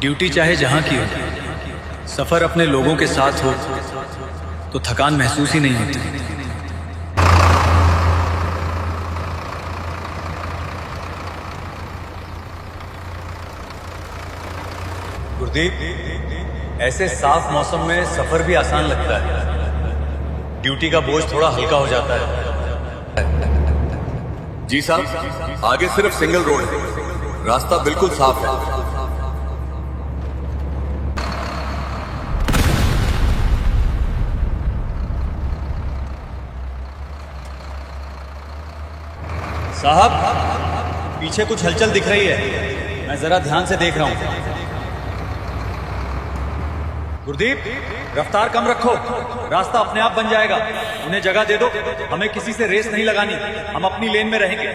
Duty चाहे जहां की हो, सफर अपने लोगों के साथ हो तो थकान महसूस ही नहीं होती। गुरदीप, ऐसे साफ मौसम में सफर भी आसान लगता है। ड्यूटी का बोझ थोड़ा हल्का हो जाता है। जी साहब, आगे सिर्फ सिंगल रोड है, रास्ता बिल्कुल साफ है। साहब, पीछे कुछ हलचल दिख रही है, मैं जरा ध्यान से देख रहा हूं। गुरदीप, रफ्तार कम रखो, रास्ता अपने आप बन जाएगा। उन्हें जगह दे दो, हमें किसी से रेस नहीं लगानी, हम अपनी लेन में रहेंगे।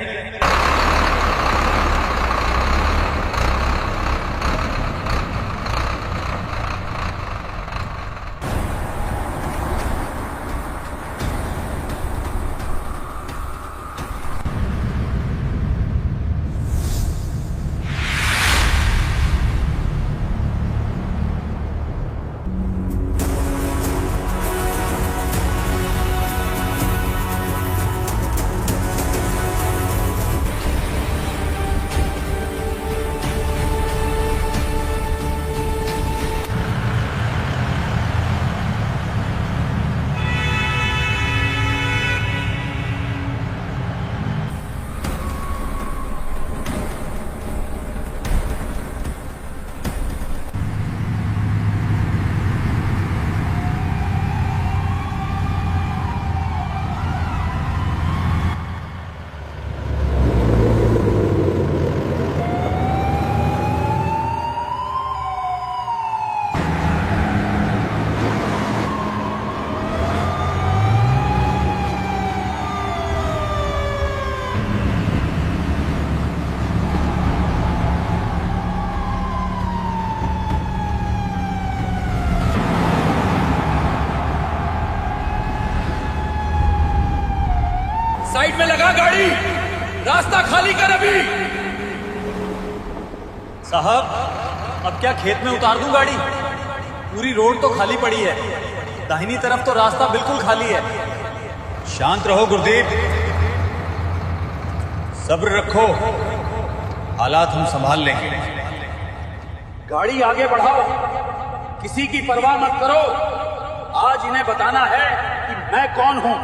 साइड में लगा गाड़ी, रास्ता खाली कर अभी। साहब, अब क्या खेत में उतार दूं गाड़ी? पूरी रोड तो खाली पड़ी है, दाहिनी तरफ तो रास्ता बिल्कुल खाली है। शांत रहो गुरदीप, सब्र रखो, हालात हम संभाल लेंगे। गाड़ी आगे बढ़ाओ, किसी की परवाह मत करो। आज इन्हें बताना है कि मैं कौन हूं।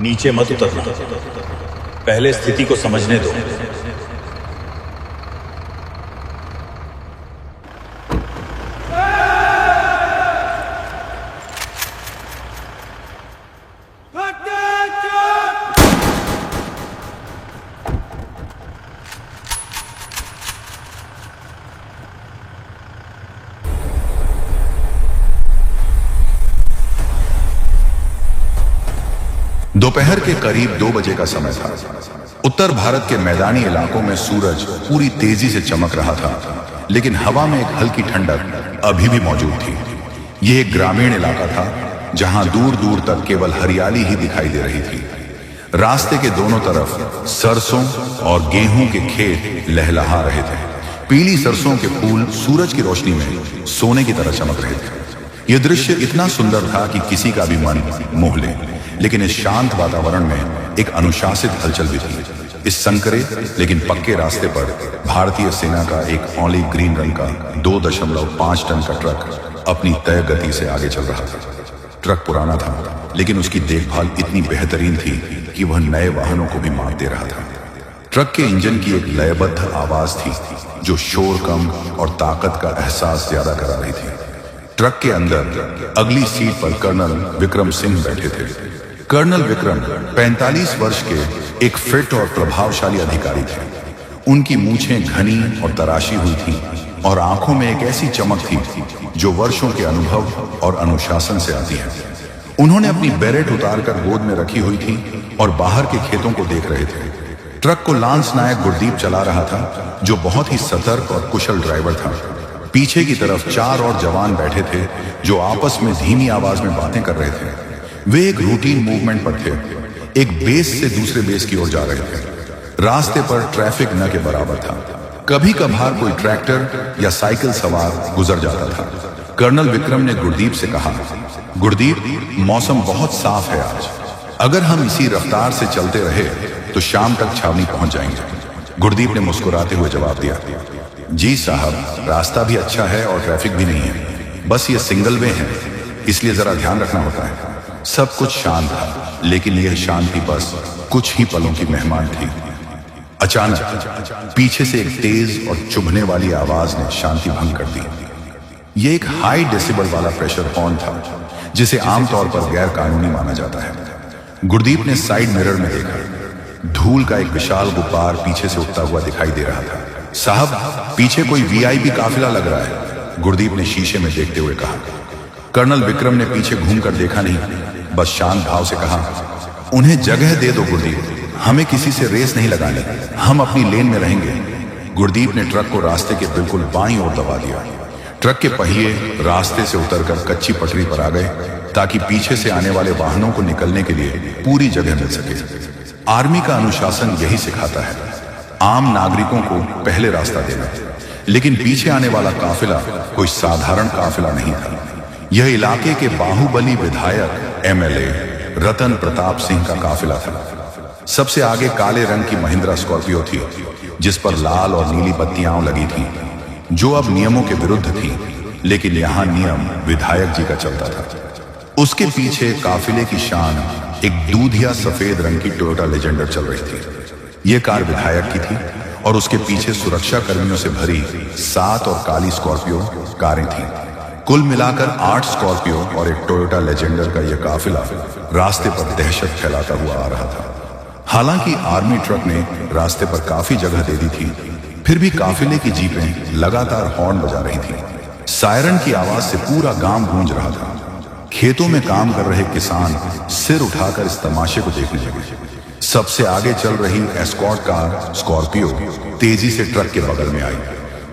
नीचे मत उतरना, पहले स्थिति को समझने दो। दोपहर के करीब 2 बजे का समय था। उत्तर भारत के मैदानी इलाकों में सूरज पूरी तेजी से चमक रहा था, लेकिन हवा में एक हल्की ठंडक अभी भी मौजूद थी। यह एक ग्रामीण इलाका था जहां दूर दूर तक केवल हरियाली ही दिखाई दे रही थी। रास्ते के दोनों तरफ सरसों और गेहूं के खेत लहलहा रहे थे। पीली सरसों के फूल सूरज की रोशनी में सोने की तरह चमक रहे थे। यह दृश्य इतना सुंदर था कि किसी का भी मन मोह ले, लेकिन इस शांत वातावरण में एक अनुशासित हलचल भी थी। इस संकरे लेकिन पक्के रास्ते पर भारतीय सेना का एक ऑलिव ग्रीन रंग का 2.5 टन का ट्रक अपनी तय गति से आगे चल रहा था। ट्रक पुराना था, लेकिन उसकी देखभाल इतनी बेहतरीन थी कि वह नए वाहनों को भी मात दे रहा था। ट्रक के इंजन की एक लयबद्ध आवाज थी जो शोर कम और ताकत का एहसास ज्यादा करा रही थी। ट्रक के अंदर अगली सीट पर कर्नल विक्रम सिंह बैठे थे। कर्नल विक्रम 45 वर्ष के एक फिट और प्रभावशाली अधिकारी थे। उनकी मूछें घनी और तराशी हुई थी, और आंखों में एक ऐसी चमक थी जो वर्षों के अनुभव और अनुशासन से आती है। उन्होंने अपनी बेरेट उतारकर गोद में रखी हुई थी और बाहर के खेतों को देख रहे थे। ट्रक को लांस नायक गुरदीप चला रहा था, जो बहुत ही सतर्क और कुशल ड्राइवर था। पीछे की तरफ 4 और जवान बैठे थे जो आपस में धीमी आवाज में बातें कर रहे थे। वे एक रूटीन मूवमेंट पर थे, एक बेस से दूसरे बेस की ओर जा रहे थे। रास्ते पर ट्रैफिक न के बराबर था। कभी कभार कोई ट्रैक्टर या साइकिल सवार गुजर जाता था। कर्नल विक्रम ने गुरदीप से कहा, गुरदीप, मौसम बहुत साफ है आज। अगर हम इसी रफ्तार से चलते रहे तो शाम तक छावनी पहुंच जाएंगे। गुरदीप ने मुस्कुराते हुए जवाब दिया, जी साहब, रास्ता भी अच्छा है और ट्रैफिक भी नहीं है। बस ये सिंगल वे है, इसलिए जरा ध्यान रखना होता है। सब कुछ शांत था, लेकिन यह शांति बस कुछ ही पलों की मेहमान थी। अचानक पीछे से एक तेज और चुभने वाली आवाज ने शांति भंग कर दी। यह एक हाई डेसिबल वाला प्रेशर हॉर्न था, जिसे आमतौर पर गैर कानूनी माना जाता है। गुरदीप ने साइड मिरर में देखा। धूल का एक विशाल गुब्बार पीछे से उठता हुआ दिखाई दे रहा था। साहब, पीछे कोई वीआईपी काफिला लग रहा है, गुरदीप ने शीशे में देखते हुए कहा। कर्नल विक्रम ने पीछे घूमकर देखा नहीं, बस शांत भाव से कहा, उन्हें जगह दे दो गुरदीप, हमें किसी से रेस नहीं लगानी, हम अपनी लेन में रहेंगे। गुरदीप ने ट्रक को रास्ते के बिल्कुल बाईं ओर दबा दिया। ट्रक के पहिए रास्ते से उतरकर कच्ची पटरी पर आ गए, ताकि पीछे से आने वाले वाहनों को निकलने के लिए पूरी जगह मिल सके। आर्मी का अनुशासन यही सिखाता है, आम नागरिकों को पहले रास्ता देना। लेकिन पीछे आने वाला काफिला कोई साधारण काफिला नहीं था। यह इलाके के बाहुबली विधायक एमएलए रतन प्रताप सिंह का काफिला था। सबसे आगे काले रंग की महिंद्रा स्कॉर्पियो थी, जिस पर लाल और नीली बत्तियां लगी थी, जो अब नियमों के विरुद्ध थी, लेकिन यहां नियम विधायक जी का चलता था। उसके पीछे काफिले की शान एक दूधिया सफेद रंग की टोयोटा लेजेंडर चल रही थी। यह कार विधायक की थी और उसके पीछे सुरक्षा कर्मियों से भरी 7 और काली स्कॉर्पियो कारें थीं। कुल मिलाकर 8 स्कॉर्पियो और एक टोयोटा लेजेंडर का यह काफिला रास्ते पर दहशत फैलाता हुआ आ रहा था। हालांकि आर्मी ट्रक ने रास्ते पर काफी जगह दे दी थी, फिर भी काफिले की जीपें लगातार हॉर्न बजा रही थीं। सायरन की आवाज से पूरा गांव गूंज रहा था। खेतों में काम कर रहे किसान सिर उठाकर इस तमाशे को देखने लगे। सबसे आगे चल रही एस्कॉर्ट कार स्कॉर्पियो तेजी से ट्रक के बगल में आई।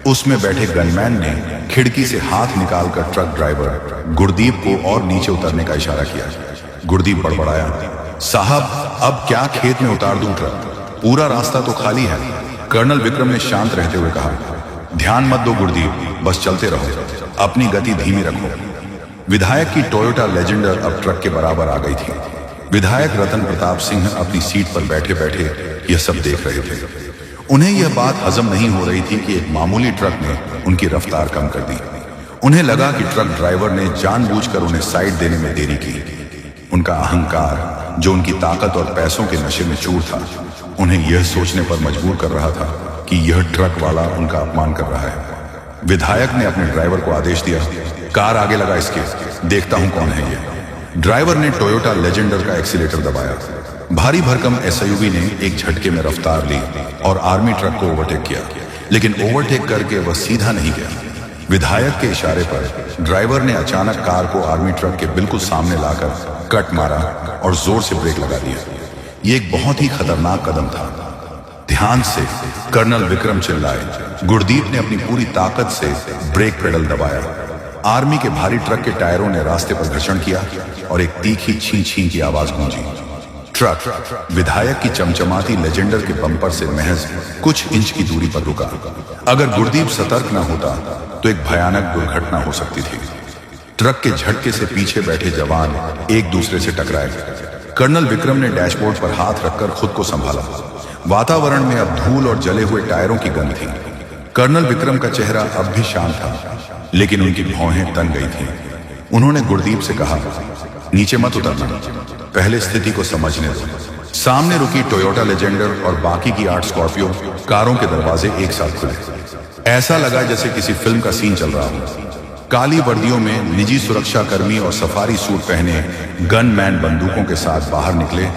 उसमें बैठे गनमैन ने खिड़की से हाथ निकालकर ट्रक ड्राइवर गुरदीप को और नीचे उतरने का इशारा किया। गुरदीप बड़बड़ाया, साहब, अब क्या खेत में उतार दूं ट्रक? पूरा रास्ता तो खाली है। कर्नल विक्रम ने शांत रहते हुए कहा, ध्यान मत दो गुरदीप, बस चलते रहो, अपनी गति धीमी रखो। विधायक की टोयोटा लेजेंडर अब ट्रक के बराबर आ गई थी। विधायक रतन प्रताप सिंह अपनी सीट पर बैठे बैठे यह सब देख रहे थे। उन्हें यह बात हजम नहीं हो रही थी कि एक मामूली ट्रक ने उनकी रफ्तार कम कर दी। उन्हें लगा कि ट्रक ड्राइवर ने जानबूझकर उन्हें साइड देने में देरी की। उनका अहंकार, जो उनकी ताकत और पैसों के नशे में चूर था, उन्हें यह सोचने पर मजबूर कर रहा था कि यह ट्रक वाला उनका अपमान कर रहा है। विधायक ने अपने ड्राइवर को आदेश दिया, कार आगे लगा इसके, देखता हूं कौन है ये। ड्राइवर ने टोयोटा लेजेंडर का एक्सीलेटर दबाया। भारी भरकम एसयूवी ने एक झटके में रफ्तार ली और आर्मी ट्रक को ओवरटेक किया, लेकिन ओवरटेक करके वह सीधा नहीं गया। विधायक के इशारे पर ड्राइवर ने अचानक कार को आर्मी ट्रक के बिल्कुल सामने लाकर कट मारा और जोर से ब्रेक लगा दिया। यह एक बहुत ही खतरनाक कदम था। ध्यान से, कर्नल विक्रम चिल्लाए। गुरदीप ने अपनी पूरी ताकत से ब्रेक पेडल दबाया। आर्मी के भारी ट्रक के टायरों ने रास्ते पर घर्षण किया और एक तीखी छीं छीं की आवाज गूंजी। ट्रक विधायक की चमचमाती लेजेंडर के बम्पर से महज कुछ इंच की दूरी पर रुका। अगर गुरदीप सतर्क न होता तो एक भयानक दुर्घटना हो सकती थी। ट्रक के झटके से पीछे बैठे जवान एक दूसरे से टकराए। कर्नल विक्रम ने डैशबोर्ड पर हाथ रखकर खुद को संभाला। वातावरण में अब धूल और जले हुए टायरों की गंध थी। कर्नल विक्रम का चेहरा अब भी शांत था, लेकिन उनकी भौहें तन गई थीं। उन्होंने गुरदीप से कहा, नीचे मत उतरना, पहले स्थिति को समझने दो। सामने रुकी टोयोटा लेजेंडर और बाकी की 8 स्कॉर्पियो कारों के दरवाजे एक साथ खुले। ऐसा लगा जैसे किसी फिल्म का सीन चल रहा हो। काली वर्दियों में निजी सुरक्षा कर्मी और सफारी सूट पहने गनमैन बंदूकों के साथ बाहर निकले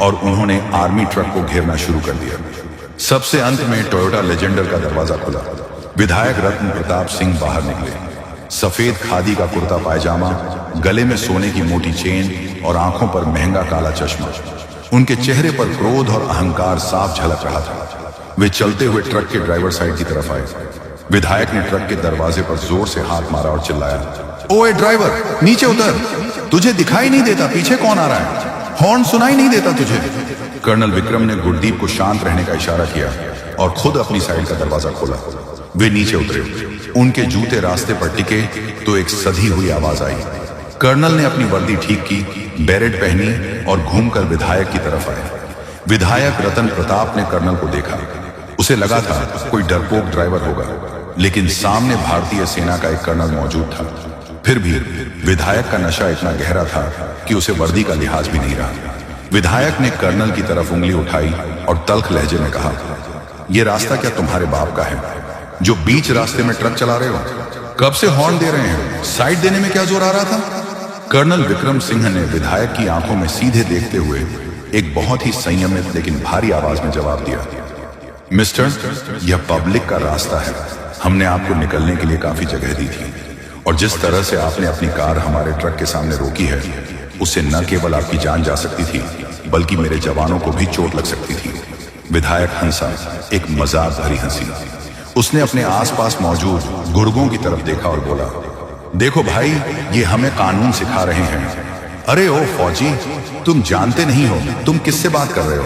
और उन्होंने आर्मी ट्रक को घेरना शुरू कर दिया। सबसे अंत में टोयोटा लेजेंडर का दरवाजा खुला। विधायक रत्न प्रताप सिंह बाहर निकले। सफेद खादी का कुर्ता पायजामा, गले में सोने की मोटी चेन और आंखों पर महंगा काला चश्मा। उनके चेहरे पर क्रोध और अहंकार साफ झलक रहा था। वे चलते हुए ट्रक के ड्राइवर साइड की तरफ आए। विधायक ने ट्रक के दरवाजे पर जोर से हाथ मारा और चिल्लाया, ओए ड्राइवर, नीचे उतर। तुझे दिखाई नहीं देता पीछे कौन आ रहा है? हॉर्न सुनाई नहीं देता तुझे? कर्नल विक्रम ने गुरदीप को शांत रहने का इशारा किया और खुद अपनी साइड का दरवाजा खोला। वे नीचे उतरे। उनके जूते रास्ते पर टिके तो एक सधी हुई आवाज आई। कर्नल ने अपनी वर्दी ठीक की, बेरेट पहनी और घूमकर विधायक की तरफ आए। विधायक रतन प्रताप ने कर्नल को देखा। उसे लगा था कोई डरपोक ड्राइवर होगा, लेकिन सामने भारतीय सेना का एक कर्नल मौजूद था। फिर भी विधायक का नशा इतना गहरा था कि उसे वर्दी का लिहाज भी नहीं रहा। विधायक ने कर्नल की तरफ उंगली उठाई और तल्ख लहजे में कहा, यह रास्ता क्या तुम्हारे बाप का है जो बीच रास्ते में ट्रक चला रहे हो? कब से हॉर्न दे रहे हैं? साइड देने में क्या जोर आ रहा था? कर्नल विक्रम सिंह ने विधायक की आंखों में सीधे देखते हुए एक बहुत ही संयमित लेकिन भारी आवाज में जवाब दिया, मिस्टर, यह पब्लिक का रास्ता है। हमने आपको निकलने के लिए काफी जगह दी थी और जिस तरह से आपने अपनी कार हमारे ट्रक के सामने रोकी है, उससे न केवल आपकी जान जा सकती थी बल्कि मेरे जवानों को भी चोट लग सकती थी। विधायक हंसा, एक मजाक भरी हंसी। उसने अपने आसपास मौजूद गुर्गों की तरफ देखा और बोला, देखो भाई, ये हमें कानून सिखा रहे हैं। अरे ओ फौजी, तुम जानते नहीं हो तुम किससे बात कर रहे हो?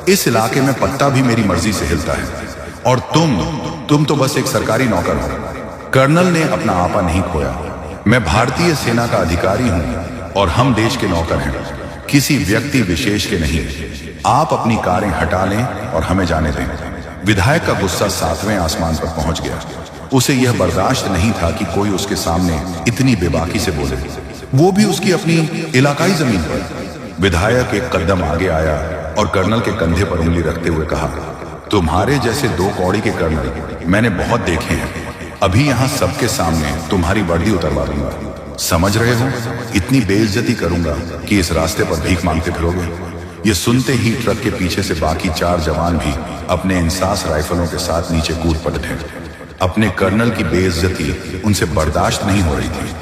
इस इलाके में पत्ता भी मेरी मर्जी से हिलता है और तुम तो बस एक सरकारी नौकर हो। कर्नल ने अपना आपा नहीं खोया। मैं भारतीय सेना का अधिकारी हूं और हम देश के नौकर हैं, किसी व्यक्ति विशेष के नहीं। आप अपनी कारें हटा लें और हमें जाने दें। विधायक का गुस्सा 7वें आसमान पर पहुंच गया। उसे यह बर्दाश्त नहीं था कि कोई उसके सामने इतनी बेबाकी से बोले, वो भी उसकी अपनी इलाकाई जमीन पर। विधायक एक कदम आगे आया और कर्नल के कंधे पर उंगली रखते हुए कहा, तुम्हारे जैसे 2 कौड़ी के कर्नल मैंने बहुत देखे हैं। अभी यहां सबके सामने तुम्हारी वर्दी उतरवा दूंगा। समझ रहे हो? इतनी बेइज्जती करूंगा कि इस रास्ते पर भीख मांगते फिरोगे। ये सुनते ही ट्रक के पीछे से बाकी 4 जवान भी अपने इंसास राइफलों के साथ नीचे कूद पड़े थे। अपने कर्नल की बेइज्जती उनसे बर्दाश्त नहीं हो रही थी।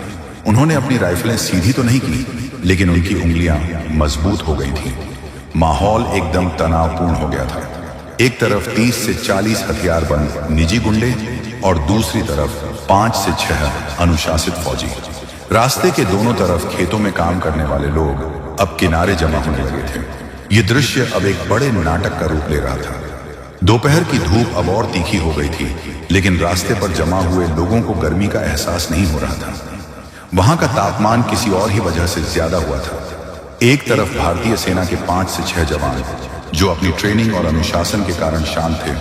उन्होंने अपनी राइफलें सीधी तो नहीं की, लेकिन उनकी उंगलियां मजबूत हो गई थी। माहौल एकदम तनावपूर्ण हो गया था। एक तरफ 30 से 40 हथियारबंद निजी गुंडे और दूसरी तरफ 5 से 6 अनुशासित फौजी। रास्ते के दोनों तरफ खेतों में काम करने वाले लोग अब किनारे जमा होने लगे थे। ये दृश्य अब एक बड़े नाटक का रूप ले रहा था। दोपहर की धूप अब और तीखी हो गई थी, लेकिन रास्ते पर जमा हुए लोगों को गर्मी का एहसास नहीं हो रहा था। वहां का तापमान किसी और ही वजह से ज्यादा हुआ था। एक तरफ भारतीय सेना के 5 से 6 जवान जो अपनी ट्रेनिंग और अनुशासन के कारण शांत थे,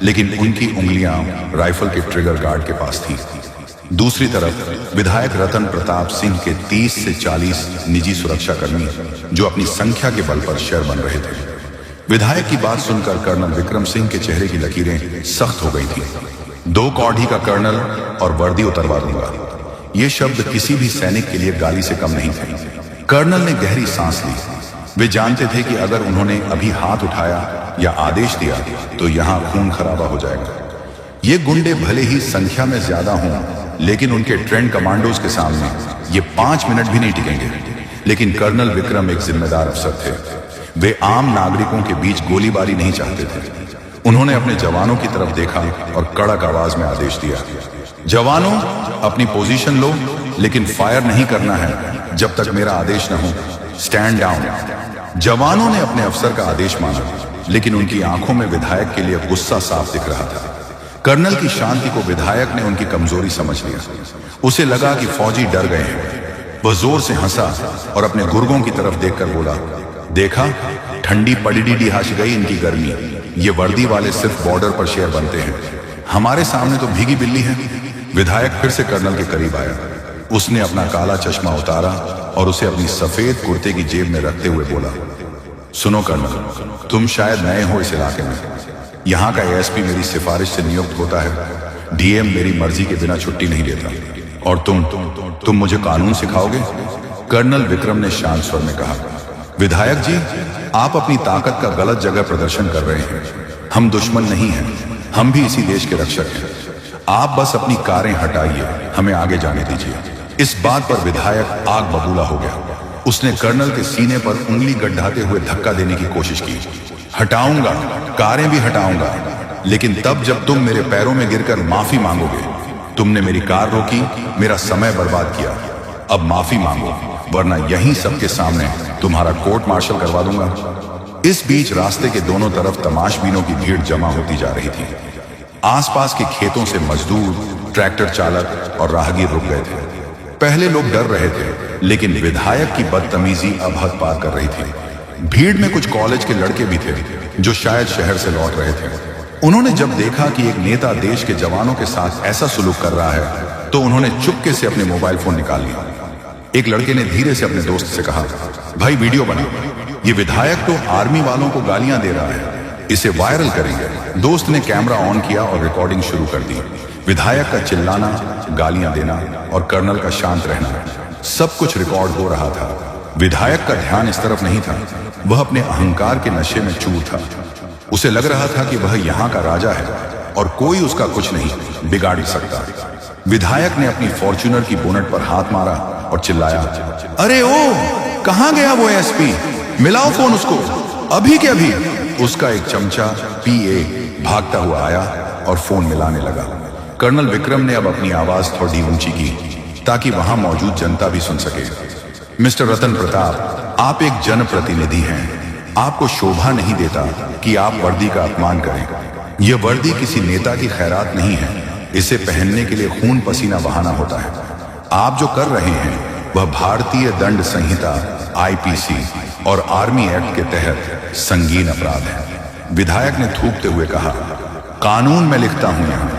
लेकिन उनकी उंगलियां राइफल के ट्रिगर गार्ड के पास थी। दूसरी तरफ विधायक रतन प्रताप सिंह के 30 से 40 निजी सुरक्षाकर्मी जो अपनी संख्या के बल पर शेर बन रहे थे। विधायक की बात सुनकर कर्नल विक्रम सिंह के चेहरे की लकीरें सख्त हो गई थी। 2 कौड़ी का कर्नल और वर्दी उतरवा दूंगा, ये शब्द किसी भी सैनिक के लिए गाली से कम नहीं थे। कर्नल ने गहरी सांस ली। वे जानते थे कि अगर उन्होंने अभी हाथ उठाया या आदेश दिया तो यहां खून खराबा हो जाएगा। ये गुंडे भले ही संख्या में ज्यादा हों, लेकिन उनके ट्रेंड कमांडोज के सामने ये 5 मिनट भी नहीं टिकेंगे। लेकिन कर्नल विक्रम एक जिम्मेदार अफसर थे। वे आम नागरिकों के बीच गोलीबारी नहीं चाहते थे। उन्होंने अपने जवानों की तरफ देखा और कड़क आवाज में आदेश दिया, जवानों, अपनी पोजीशन लो, लेकिन फायर नहीं करना है जब तक मेरा आदेश न हो। Stand down. जवानों ने अपने अफसर का आदेश माना, लेकिन उनकी आंखों में विधायक के लिए गुस्सा साफ दिख रहा था। कर्नल की शांति को विधायक ने उनकी कमजोरी समझ लिया। उसे लगा कि फौजी डर गए हैं। वह जोर से हंसा और अपने गुर्गों की तरफ देखकर बोला, देखा, ठंडी पड़ी हाश गई इनकी गर्मी। ये वर्दी वाले सिर्फ बॉर्डर पर शेर बनते हैं, हमारे सामने तो भीगी बिल्ली है। विधायक फिर से कर्नल के करीब आया। उसने अपना काला चश्मा उतारा और उसे अपनी सफेद कुर्ते की जेब में रखते हुए बोला, सुनो कर्नल, तुम शायद नए हो इस इलाके में। यहाँ का एएसपी मेरी सिफारिश से नियुक्त होता है। डीएम मेरी मर्जी के बिना छुट्टी नहीं देता। और तुम मुझे कानून सिखाओगे? कर्नल विक्रम ने शांत स्वर में कहा, विधायक जी, आप अपनी ताकत का गलत जगह प्रदर्शन कर रहे हैं। हम दुश्मन नहीं हैं, हम भी इसी देश के रक्षक हैं। आप बस अपनी कारें हटाइए, हमें आगे जाने दीजिए। इस बात पर विधायक आग बबूला हो गया। उसने कर्नल के सीने पर उंगली गड्ढाते हुए धक्का देने की कोशिश की। हटाऊंगा, कारें भी हटाऊंगा, लेकिन तब जब तुम मेरे पैरों में गिरकर माफी मांगोगे। तुमने मेरी कार रोकी, मेरा समय बर्बाद किया, अब माफी मांगो, वरना यहीं सबके सामने तुम्हारा कोर्ट मार्शल करवा दूंगा। इस बीच रास्ते के दोनों तरफ तमाशबीनों की भीड़ जमा होती जा रही थी। आसपास के खेतों से मजदूर, ट्रैक्टर चालक और राहगीर रुक गए थे। पहले लोग डर रहे थे, लेकिन विधायक की बदतमीजी अब हद पार कर रही थी। भीड़ में कुछ कॉलेज के लड़के भी थे जो शायद शहर से लौट रहे थे। उन्होंने जब देखा कि एक नेता देश के जवानों के साथ ऐसा सुलूक कर रहा है, तो उन्होंने चुपके से अपने मोबाइल फोन निकाल लिया। एक लड़के ने धीरे से अपने दोस्त से कहा, भाई वीडियो बना, ये विधायक तो आर्मी वालों को गालियां दे रहा है, इसे वायरल करेंगे। दोस्त ने कैमरा ऑन किया और रिकॉर्डिंग शुरू कर दी। विधायक का चिल्लाना, गालियां देना और कर्नल का शांत रहना, सब कुछ रिकॉर्ड हो रहा था। विधायक का ध्यान इस तरफ नहीं था, वह अपने अहंकार के नशे में चूर था। उसे लग रहा था कि वह यहाँ का राजा है और कोई उसका कुछ नहीं बिगाड़ सकता। विधायक ने अपनी फॉर्च्यूनर की बोनट पर हाथ मारा और चिल्लाया, अरे ओ, कहां गया वो एसपी? मिलाओ फोन उसको, अभी के अभी। उसका एक चमचा पीए भागता हुआ आया और फोन मिलाने लगा। कर्नल विक्रम ने अब अपनी आवाज थोड़ी ऊंची की ताकि वहां मौजूद जनता भी सुन सके। मिस्टर रतन प्रताप, आप एक जनप्रतिनिधि हैं। आपको शोभा नहीं देता कि आप वर्दी का अपमान करें। यह वर्दी किसी नेता की खैरात नहीं है, इसे पहनने के लिए खून पसीना बहाना होता है। आप जो कर रहे हैं वह भारतीय दंड संहिता आईपीसी और आर्मी एक्ट के तहत संगीन अपराध है। विधायक ने थूकते हुए कहा, कानून में लिखता हूं यहां,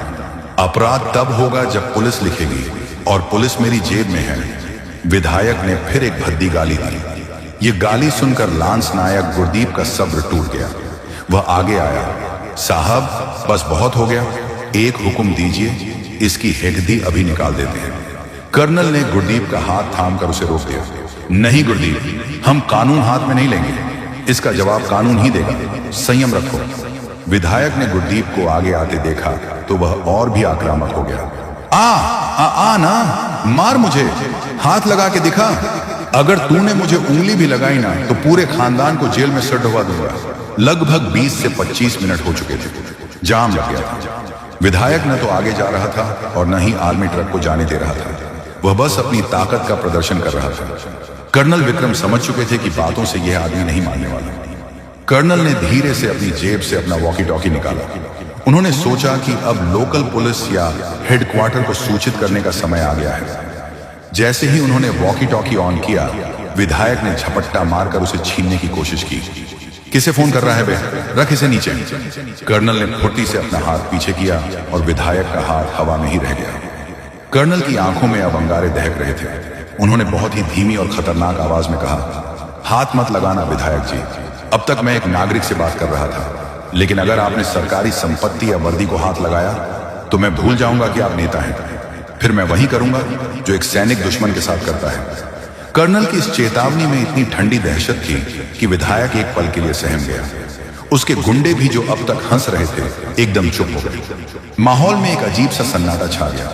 अपराध तब होगा जब पुलिस लिखेगी और पुलिस मेरी जेब में है। विधायक ने फिर एक भद्दी गाली दी। ये गाली सुनकर लांस नायक गुरदीप का सब्र टूट गया। वह आगे आया, साहब बस बहुत हो गया, एक हुक्म दीजिए, इसकी हेगदी अभी निकाल देते हैं। कर्नल ने गुरदीप का हाथ थामकर उसे रोक दिया। नहीं गुरदीप, हम कानून हाथ में नहीं लेंगे, इसका जवाब कानून ही देगा, संयम रखो। विधायक ने गुरदीप को आगे आते देखा तो वह और भी आक्रामक हो गया। आ ना, मार मुझे, हाथ लगा के दिखा। अगर तूने मुझे उंगली भी लगाई ना तो पूरे खानदान को जेल में सर ढवा दूंगा। लगभग 20 से 25 मिनट हो चुके थे, जाम लग गया था। विधायक न तो आगे जा रहा था और न ही आर्मी ट्रक को जाने दे रहा था, वह बस अपनी ताकत का प्रदर्शन कर रहा था। कर्नल विक्रम समझ चुके थे कि बातों से यह आदमी नहीं मानने वाला। कर्नल ने धीरे से अपनी जेब से अपना वॉकी टॉकी निकाला। उन्होंने सोचा कि अब लोकल पुलिस या हेडक्वार्टर को सूचित करने का समय आ गया है। जैसे ही उन्होंने वॉकी टॉकी ऑन किया, विधायक ने झपट्टा मारकर उसे छीनने की कोशिश की। किसे फोन कर रहा है बे? रख इसे नीचे। कर्नल ने फुर्ती से अपना हाथ पीछे किया और विधायक का हाथ हवा में ही रह गया। कर्नल की आंखों में अब अंगारे दहक रहे थे। उन्होंने बहुत ही धीमी और खतरनाक आवाज में कहा, हाथ मत लगाना विधायक जी, अब तक मैं एक नागरिक से बात कर रहा था, लेकिन अगर आपने सरकारी संपत्ति या वर्दी को हाथ लगाया तो मैं भूल जाऊंगा कि आप नेता हैं। फिर मैं वही करूंगा जो एक सैनिक दुश्मन के साथ करता है। कर्नल की इस चेतावनी में इतनी ठंडी दहशत थी कि विधायक एक पल के लिए सहम गया। उसके गुंडे भी जो अब तक हंस रहे थे एकदम चुप हो गए। माहौल में एक अजीब सा सन्नाटा छा गया,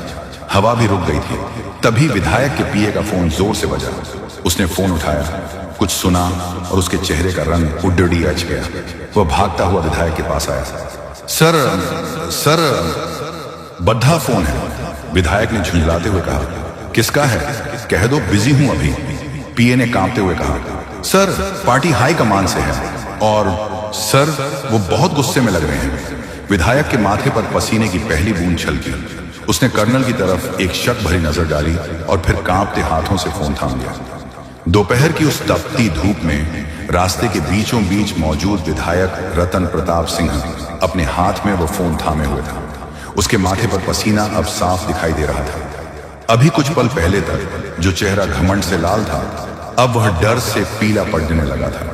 हवा भी रुक गई थी। तभी विधायक के पीए का फोन जोर से बजा। उसने फोन उठाया, कुछ सुना और उसके चेहरे का रंग उड्डी अच गया। वह भागता हुआ विधायक के पास आया। सर बद्धा फोन है। विधायक ने झुंझलाते हुए कहा, किसका है? कह दो बिजी हूं अभी। पीए ने कांपते हुए कहा, सर पार्टी हाई कमान से है और सर वो बहुत गुस्से में लग रहे हैं। विधायक के माथे पर पसीने की पहली बूंद छलकी। उसने कर्नल की तरफ एक शक भरी नजर डाली और फिर कांपते हाथों से फोन थाम लिया। दोपहर की उस तपती धूप में रास्ते के बीचों बीच मौजूद विधायक रतन प्रताप सिंह अपने हाथ में वो फोन थामे हुए था। उसके माथे पर पसीना अब साफ दिखाई दे रहा था। अभी कुछ पल पहले तक जो चेहरा घमंड से लाल था, अब वह डर से पीला पड़ने लगा था।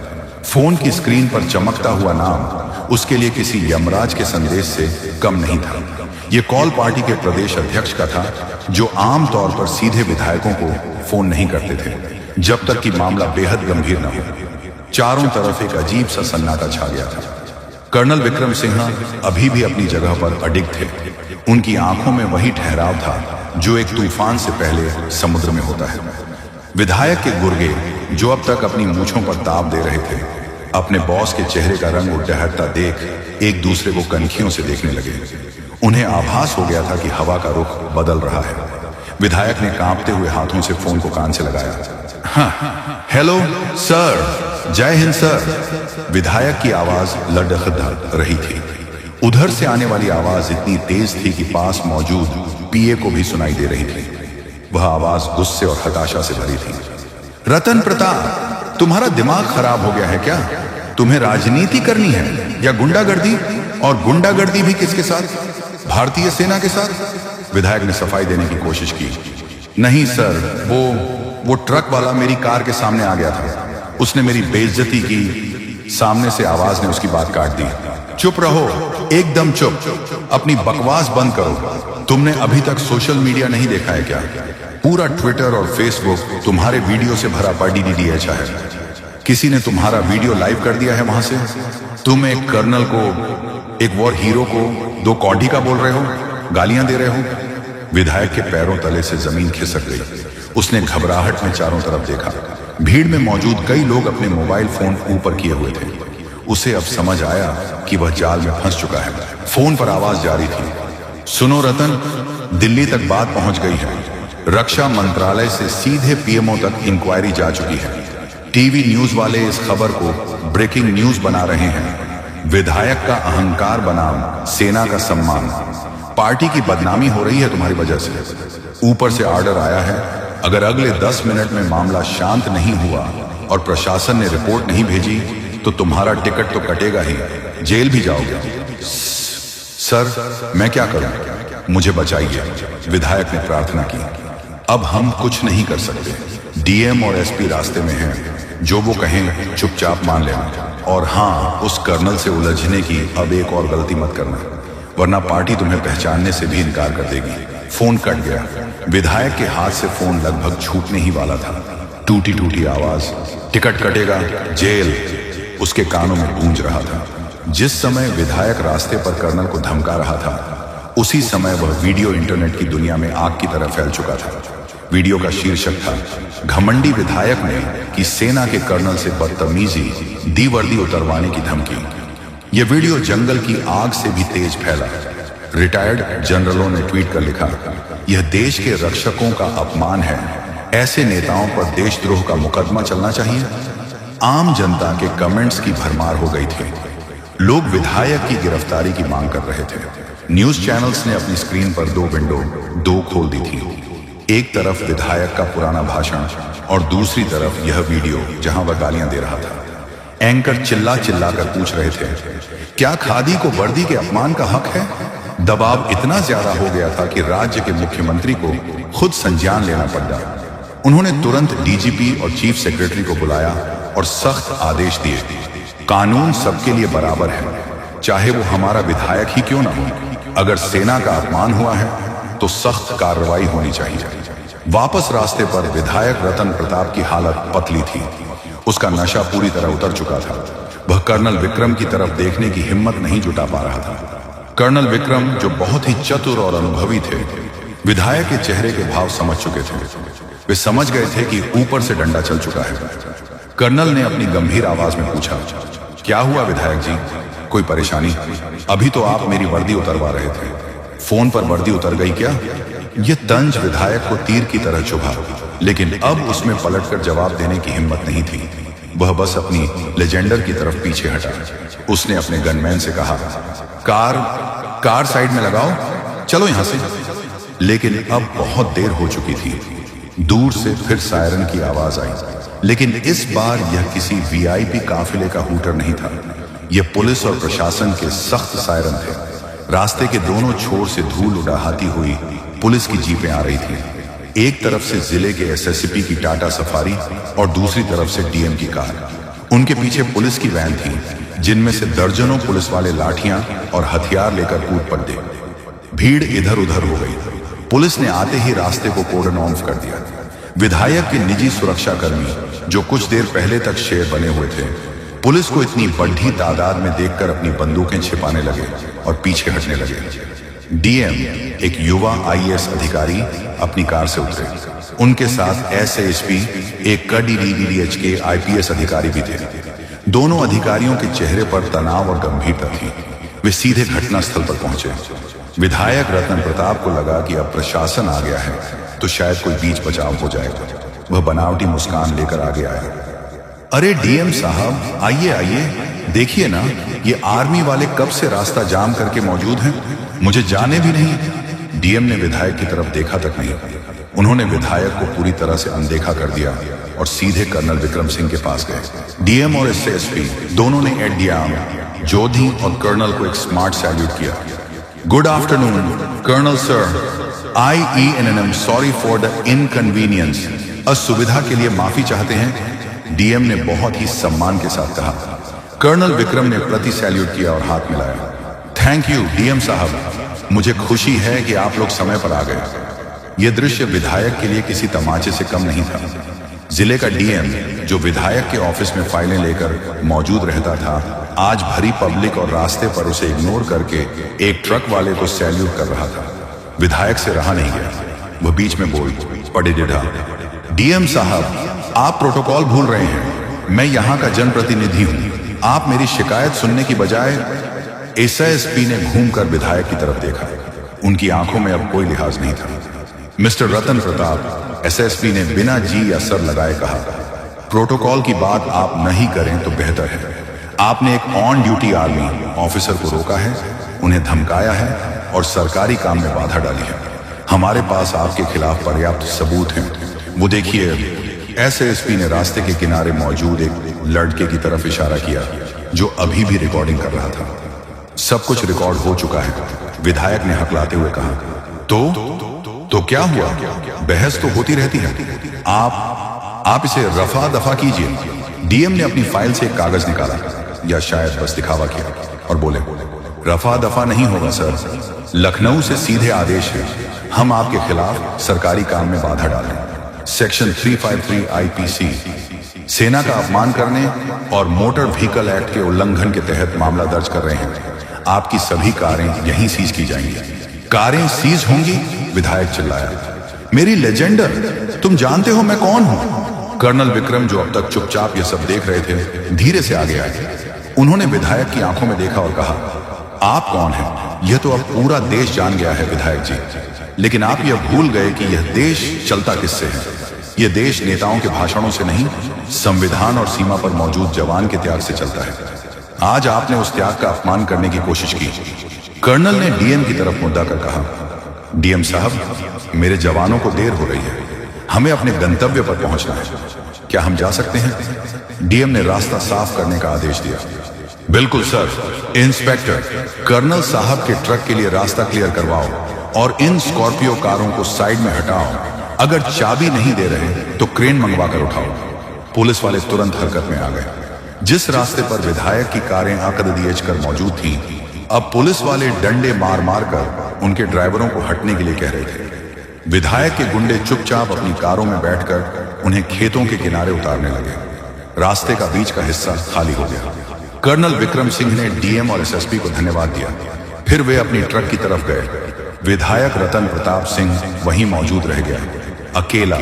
फोन की स्क्रीन पर चमकता हुआ नाम उसके लिए किसी यमराज के संदेश से कम नहीं था। यह कॉल पार्टी के प्रदेश अध्यक्ष का था, जो आमतौर पर सीधे विधायकों को फोन नहीं करते थे जब तक कि मामला बेहद गंभीर न हो। चारों तरफ एक अजीब सा सन्नाटा छा गया था। कर्नल विक्रम सिंह अभी भी अपनी जगह पर अडिग थे। उनकी आंखों में वही ठहराव था जो एक तूफान से पहले समुद्र में होता है। विधायक के गुर्गे, जो अब तक अपनी मूंछों पर ताव दे रहे थे, अपने बॉस के चेहरे का रंग उठहरता देख एक दूसरे को कनखियों से देखने लगे। उन्हें आभास हो गया था कि हवा का रुख बदल रहा है। विधायक ने कांपते हुए हाथों से फोन को कान से लगाया। हाँ, हेलो सर, जय हिंद सर। विधायक की आवाज लड़खड़ा रही थी। उधर से आने वाली आवाज इतनी तेज थी कि पास मौजूद पीए को भी सुनाई दे रही थी। वह आवाज गुस्से और हताशा से भरी थी। रतन प्रताप, तुम्हारा दिमाग खराब हो गया है क्या? तुम्हें राजनीति करनी है या गुंडागर्दी? और गुंडागर्दी भी किसके साथ? भारतीय सेना के साथ? विधायक ने सफाई देने की कोशिश की। नहीं सर, वो ट्रक वाला मेरी कार के सामने आ गया था। उसने मेरी बेइज्जती की। सामने से आवाज ने उसकी बात काट दी। चुप रहो, एकदम चुप। अपनी बकवास बंद करो। तुमने अभी तक सोशल मीडिया नहीं देखा है क्या? पूरा ट्विटर और फेसबुक तुम्हारे वीडियो से भरा पड़ा DDH है। किसी ने तुम्हारा वीडियो लाइव कर दिया है वहां से। तुम एक कर्नल को, एक वॉर हीरो को 2 कौड़ी का बोल रहे हो, गालियां दे रहे हो। विधायक के पैरों तले से जमीन खिसक गई। उसने घबराहट में चारों तरफ देखा। भीड़ में मौजूद कई लोग अपने मोबाइल फोन ऊपर किए हुए थे। उसे अब समझ आया कि वह जाल में फंस चुका है। फोन पर आवाज जारी थी। सुनो रतन, दिल्ली तक बात पहुंच गई है। रक्षा मंत्रालय से सीधे PMO तक इंक्वायरी जा चुकी है। टीवी न्यूज वाले इस खबर को ब्रेकिंग न्यूज बना रहे हैं। विधायक का अहंकार बनाम सेना का सम्मान। पार्टी की बदनामी हो रही है तुम्हारी वजह से। ऊपर से ऑर्डर आया है, अगर अगले 10 मिनट में मामला शांत नहीं हुआ और प्रशासन ने रिपोर्ट नहीं भेजी तो तुम्हारा टिकट तो कटेगा ही, जेल भी जाओगे। सर, मैं क्या करूं? मुझे बचाइए, विधायक ने प्रार्थना की। अब हम कुछ नहीं कर सकते। DM और SP रास्ते में हैं। जो वो कहें चुपचाप मान लेना। और हाँ, उस कर्नल से उलझने की अब एक और गलती मत करना, वरना पार्टी तुम्हें पहचानने से भी इनकार कर देगी। फोन कट गया। विधायक के हाथ से फोन लगभग छूटने ही वाला था। टूटी टूटी आवाज, टिकट कटेगा, जेल, उसके कानों में गूंज रहा था। जिस समय विधायक रास्ते पर कर्नल को धमका रहा था, उसी समय वह वीडियो इंटरनेट की दुनिया में आग की तरह फैल चुका था। वीडियो का शीर्षक था, घमंडी विधायक ने की सेना के कर्नल से बदतमीजी, दी वर्दी उतरवाने की धमकी। यह वीडियो जंगल की आग से भी तेज फैला। रिटायर्ड जनरलों ने ट्वीट कर लिखा, यह देश के रक्षकों का अपमान है। ऐसे नेताओं पर देशद्रोह का मुकदमा चलना चाहिए। आम जनता के कमेंट्स की भरमार हो गई थी। लोग विधायक की गिरफ्तारी की मांग कर रहे थे। न्यूज चैनल्स ने अपनी स्क्रीन पर 2 विंडो खोल दी थी। एक तरफ विधायक का पुराना भाषण और दूसरी तरफ यह वीडियो जहां वह गालियां दे रहा था। एंकर चिल्ला चिल्ला कर पूछ रहे थे, क्या खादी को वर्दी के अपमान का हक है? दबाव इतना ज्यादा हो गया था कि राज्य के मुख्यमंत्री को खुद संज्ञान लेना पड़ा। उन्होंने तुरंत DGP और चीफ सेक्रेटरी को बुलाया और सख्त आदेश दिए, कानून सबके लिए बराबर है, चाहे वो हमारा विधायक ही क्यों ना हो। अगर सेना का अपमान हुआ है तो सख्त कार्रवाई होनी चाहिए। वापस रास्ते पर विधायक रतन प्रताप की हालत पतली थी। उसका नशा पूरी तरह उतर चुका था। वह कर्नल विक्रम की तरफ देखने की हिम्मत नहीं जुटा पा रहा था। कर्नल विक्रम, जो बहुत ही चतुर और अनुभवी थे, विधायक के चेहरे के भाव समझ चुके थे। वे समझ गए थे कि ऊपर से डंडा चल चुका है। कर्नल ने अपनी गंभीर आवाज में पूछा, क्या हुआ विधायक जी? कोई परेशानी? अभी तो आप मेरी वर्दी उतरवा रहे थे। फोन पर वर्दी उतर गई क्या? यह तंज विधायक को तीर की तरह चुभा, लेकिन अब उसमें पलटकर जवाब देने की हिम्मत नहीं थी। वह बस अपनी लेजेंडर की तरफ पीछे हटा। उसने अपने गनमैन से कहा, कार साइड में लगाओ, चलो यहां से। लेकिन अब बहुत देर हो चुकी थी। दूर से फिर सायरन की आवाज आई, लेकिन इस बार यह किसी VIP काफिले का हूटर नहीं था। यह पुलिस और प्रशासन के सख्त सायरन थे। रास्ते के दोनों छोर से धूल उड़ाती हुई पुलिस की जीपें आ रही थी। एक तरफ से जिले के SSP की टाटा सफारी और दूसरी तरफ से DM की कार। उनके पीछे पुलिस की वैन थी, जिनमें से दर्जनों पुलिस वाले लाठियां और हथियार लेकर कूद पड़ते। भीड़ इधर उधर हो गई। पुलिस ने आते ही रास्ते को कोर्डन ऑफ कर दिया। विधायक के निजी सुरक्षा कर्मी, जो कुछ देर पहले तक शेर बने हुए थे, पुलिस को इतनी बड़ी तादाद में देखकर अपनी बंदूकें छिपाने लगे और पीछे हटने लगे। डीएम, एक युवा आईएएस अधिकारी, अपनी कार से उतरे। उनके साथ एसएसपी, एक कड़ीडीडीएच के आईपीएस अधिकारी भी थे। दोनों अधिकारियों के चेहरे पर तनाव और गंभीरता थी। वे सीधे घटनास्थल पर पहुंचे। विधायक रतन प्रताप को लगा कि अब प्रशासन आ गया है तो शायद कोई बीच बचाव हो जाएगा। वह बनावटी मुस्कान लेकर आगे आया। अरे डीएम साहब, आइए आइए, देखिए ना, ये आर्मी वाले कब से रास्ता जाम करके मौजूद हैं। मुझे जाने भी नहीं। डीएम ने विधायक की तरफ देखा तक नहीं। उन्होंने विधायक को पूरी तरह से अनदेखा कर दिया और सीधे कर्नल विक्रम सिंह के पास गए। डीएम और एसएसपी दोनों ने एट द आर्म जोधी और कर्नल को एक स्मार्ट सैल्यूट किया। Good afternoon colonel sir, IENM sorry for the inconvenience. असुविधा के लिए माफी चाहते हैं, डीएम ने बहुत ही सम्मान के साथ कहा। कर्नल विक्रम ने प्रति सैल्यूट किया और हाथ मिलाया। थैंक यू डीएम साहब, मुझे खुशी है कि आप लोग समय पर आ गए। यह दृश्य विधायक के लिए किसी तमाचे से कम नहीं था। जिले का डीएम, जो विधायक के ऑफिस में फाइलें लेकर मौजूद रहता था, आज भरी पब्लिक और रास्ते पर उसे इग्नोर करके एक ट्रक वाले को सैल्यूट कर रहा था। विधायक से रहा नहीं गया। वह बीच में बोल पड़े, डीएम साहब, आप प्रोटोकॉल भूल रहे हैं। मैं यहाँ का जनप्रतिनिधि हूँ। आप मेरी शिकायत सुनने की बजाय। एसएसपी ने घूमकर विधायक की तरफ देखा। उनकी आंखों में अब कोई लिहाज नहीं था। मिस्टर रतन प्रताप, एसएसपी ने बिना जी या सर लगाए कहा, प्रोटोकॉल की बात आप नहीं करें तो बेहतर है। आपने एक ऑन ड्यूटी आर्मी ऑफिसर को रोका है, उन्हें धमकाया है और सरकारी काम में बाधा डाली है। हमारे पास आपके खिलाफ पर्याप्त सबूत हैं। वो देखिए। एसएसपी ने रास्ते के किनारे मौजूद एक लड़के की तरफ इशारा किया जो अभी भी रिकॉर्डिंग कर रहा था। सब कुछ रिकॉर्ड हो चुका है, विधायक ने हकलाते हुए कहा। तो क्या हुआ? बहस तो होती रहती है। आप इसे रफा दफा कीजिए। डीएम ने अपनी फाइल से एक कागज निकाला, या शायद बस दिखावा किया, और बोले, रफा दफा नहीं होगा सर। लखनऊ से सीधे आदेश है, हम आपके खिलाफ सरकारी काम में बाधा डालें। सेक्शन 353 आईपीसी, सेना का अपमान करने और मोटर व्हीकल एक्ट के उल्लंघन के तहत मामला दर्ज कर रहे हैं। आपकी सभी कारें यहीं सीज की जाएंगी। कारें सीज होंगी? विधायक चिल्लाया। मेरी लेजेंडर, तुम जानते हो मैं कौन हूं? कर्नल विक्रम, जो अब तक चुपचाप ये सब देख रहे थे, धीरे से आगे आए। उन्होंने विधायक की आंखों में देखा और कहा, आप कौन हैं? यह तो अब पूरा देश जान गया है विधायक जी, लेकिन आप यह भूल गए कि यह देश चलता किससे है। यह देश नेताओं के भाषणों से नहीं, संविधान और सीमा पर मौजूद जवान के त्याग से चलता है। आज आपने उस त्याग का अपमान करने की कोशिश की। कर्नल ने डीएम की तरफ मुद्दा कर कहा, डीएम साहब, मेरे जवानों को देर हो रही है, हमें अपने गंतव्य पर पहुंचना है। क्या हम जा सकते हैं? डीएम ने रास्ता साफ करने का आदेश दिया। बिल्कुल सर। इंस्पेक्टर, कर्नल साहब के ट्रक के लिए रास्ता क्लियर करवाओ और इन स्कॉर्पियो कारों को साइड में हटाओ। अगर चाबी नहीं दे रहे तो क्रेन मंगवा कर उठाओ। पुलिस वाले तुरंत हरकत में आ गए। जिस रास्ते पर विधायक की कारें आकदीएच कर मौजूद थीं, अब पुलिस वाले डंडे मार मार कर उनके ड्राइवरों को हटने के लिए कह रहे थे। विधायक के गुंडे चुपचाप अपनी कारों में बैठकर उन्हें खेतों के किनारे उतारने लगे। रास्ते का बीच का हिस्सा खाली हो गया। कर्नल विक्रम सिंह ने डीएम और एसएसपी को धन्यवाद दिया। फिर वे अपनी ट्रक की तरफ गए। विधायक रतन प्रताप सिंह वहीं मौजूद रह गया, अकेला,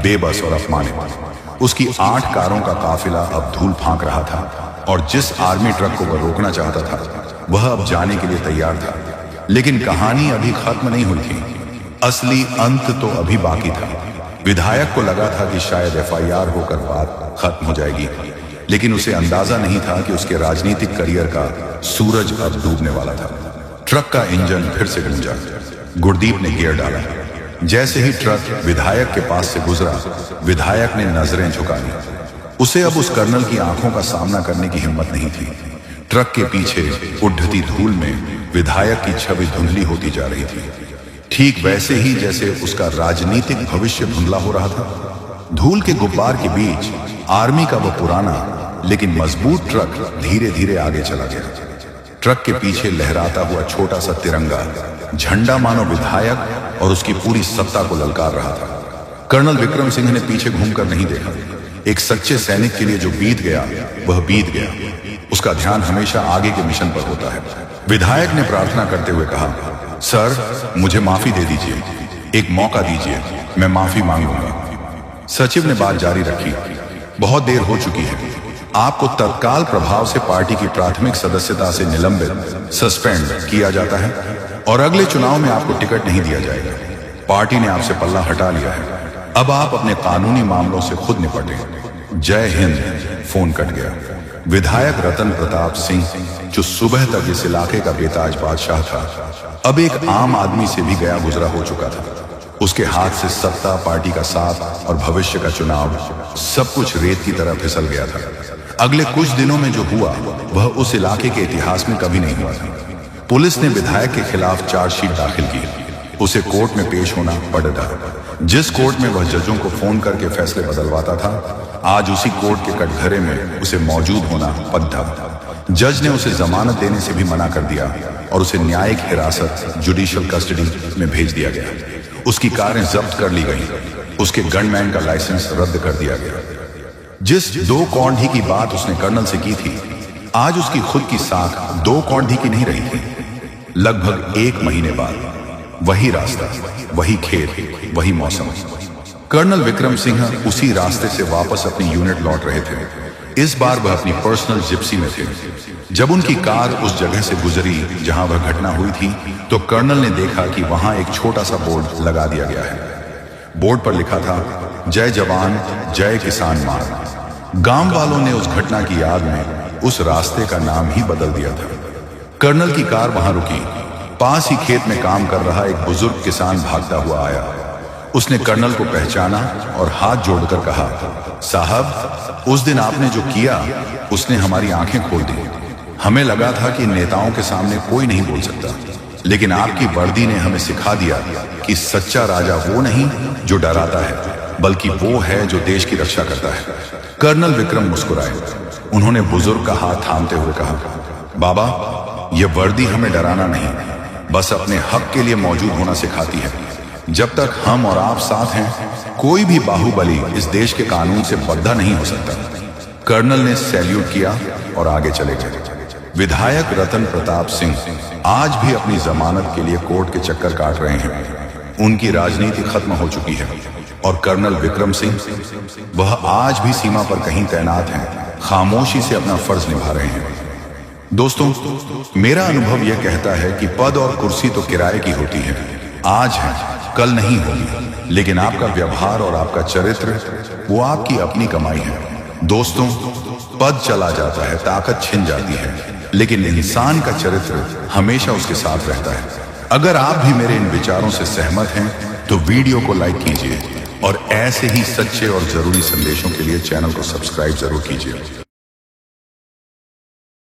बेबस और अपमानित। उसकी 8 कारों का काफिला अब धूल फांक रहा था और जिस आर्मी ट्रक को वह रोकना चाहता था वह अब जाने के लिए तैयार था। लेकिन कहानी अभी खत्म नहीं हुई थी। असली अंत तो अभी बाकी था। विधायक को लगा था कि शायद एफआईआर होकर बात खत्म हो जाएगी, लेकिन उसे अंदाजा नहीं था कि उसके राजनीतिक करियर का सूरज अब डूबने वाला था। ट्रक का इंजन फिर से गूंजा। गुरदीप ने गियर डाला। जैसे ही ट्रक विधायक के पास से गुजरा, विधायक ने नजरें झुका ली। उसे अब उस कर्नल की आंखों का सामना करने की हिम्मत नहीं थी। ट्रक के पीछे उड़ती धूल में विधायक की छवि धुंधली होती जा रही थी, ठीक वैसे ही जैसे उसका राजनीतिक भविष्य धुंधला हो रहा था। धूल के गुब्बार के बीच आर्मी का वह पुराना लेकिन मजबूत ट्रक धीरे धीरे आगे चला गया। ट्रक के पीछे लहराता हुआ छोटा सा तिरंगा झंडा मानो विधायक और उसकी पूरी सत्ता को ललकार रहा था। कर्नल विक्रम सिंह ने पीछे घूमकर नहीं देखा। एक सच्चे सैनिक के लिए जो बीत गया वह बीत गया। उसका ध्यान हमेशा आगे के मिशन पर होता है। विधायक ने प्रार्थना करते हुए कहा, सर, मुझे माफी दे दीजिए, एक मौका दीजिए, मैं माफी मांगूंगा। सचिव ने बात जारी रखी। बहुत देर हो चुकी है, आपको तत्काल प्रभाव से पार्टी की प्राथमिक सदस्यता से निलंबित, सस्पेंड किया जाता है और अगले चुनाव में आपको टिकट नहीं दिया जाएगा। पार्टी ने आपसे पल्ला हटा लिया है, अब आप अपने कानूनी मामलों से खुद निपटें। जय हिंद। फोन कट गया। विधायक रतन प्रताप सिंह, जो सुबह तक इस इलाके का बेताज बादशाह था, अब एक आम आदमी से भी गया गुजरा हो चुका था। उसके हाथ से सत्ता, पार्टी का साथ और भविष्य का चुनाव, सब कुछ रेत की तरह फिसल गया था। अगले कुछ दिनों में जो हुआ वह उस इलाके के इतिहास में कभी नहीं हुआ था। पुलिस ने विधायक के खिलाफ चार्जशीट दाखिल की। उसे कोर्ट में पेश होना पड़ता। जिस कोर्ट में वह जजों को फोन करके फैसले बदलवाता था, आज उसी कोर्ट के कटघरे में उसे मौजूद होना पद था। जज ने उसे जमानत देने से भी मना कर दिया और उसे न्यायिक हिरासत, जुडिशियल कस्टडी में भेज दिया गया। उसकी कारें जब्त कर ली गई। उसके गनमैन का लाइसेंस रद्द कर दिया गया। जिस 2 कौंधी की बात उसने कर्नल से की थी, आज उसकी खुद की साख 2 कौंधी की नहीं रही थी। लगभग 1 महीने बाद वही रास्ता, वही खेत, वही मौसम। कर्नल विक्रम सिंह उसी रास्ते से वापस अपनी यूनिट लौट रहे थे। इस बार वह अपनी पर्सनल जिप्सी में थे। जब उनकी कार उस जगह से गुजरी जहां वह घटना हुई थी, तो कर्नल ने देखा कि वहां एक छोटा सा बोर्ड लगा दिया गया है। बोर्ड पर लिखा था, जय जवान जय किसान मान। गांव वालों ने उस घटना की याद में उस रास्ते का नाम ही बदल दिया था। कर्नल की कार वहां रुकी। पास ही खेत में काम कर रहा एक बुजुर्ग किसान भागता हुआ आया। उसने कर्नल को पहचाना और हाथ जोड़कर कहा, साहब, उस दिन आपने जो किया उसने हमारी आंखें खोल दी। हमें लगा था कि नेताओं के सामने कोई नहीं बोल सकता, लेकिन आपकी वर्दी ने हमें सिखा दिया कि सच्चा राजा वो नहीं जो डराता है, बल्कि वो है जो देश की रक्षा करता है। कर्नल विक्रम मुस्कुराए। उन्होंने बुजुर्ग का हाथ थामते हुए कहा, बाबा, ये वर्दी हमें डराना नहीं, बस अपने हक के लिए मौजूद होना सिखाती है। जब तक हम और आप साथ हैं, कोई भी बाहुबली इस देश के कानून से बद्धा नहीं हो सकता। कर्नल ने सैल्यूट किया और आगे चले गए। विधायक रतन प्रताप सिंह आज भी अपनी जमानत के लिए कोर्ट के चक्कर काट रहे हैं। उनकी राजनीति खत्म हो चुकी है और कर्नल विक्रम सिंह, वह आज भी सीमा पर कहीं तैनात हैं, खामोशी से अपना फर्ज निभा रहे हैं। दोस्तों, मेरा अनुभव यह कहता है कि पद और कुर्सी तो किराए की होती है, आज है, कल नहीं होगी, लेकिन आपका व्यवहार और आपका चरित्र, वो आपकी अपनी कमाई है। दोस्तों, पद चला जाता है, ताकत छिन जाती है, लेकिन इंसान का चरित्र हमेशा उसके साथ रहता है। अगर आप भी मेरे इन विचारों से सहमत हैं, तो वीडियो को लाइक कीजिए और ऐसे ही सच्चे और जरूरी संदेशों के लिए चैनल को सब्सक्राइब जरूर कीजिए।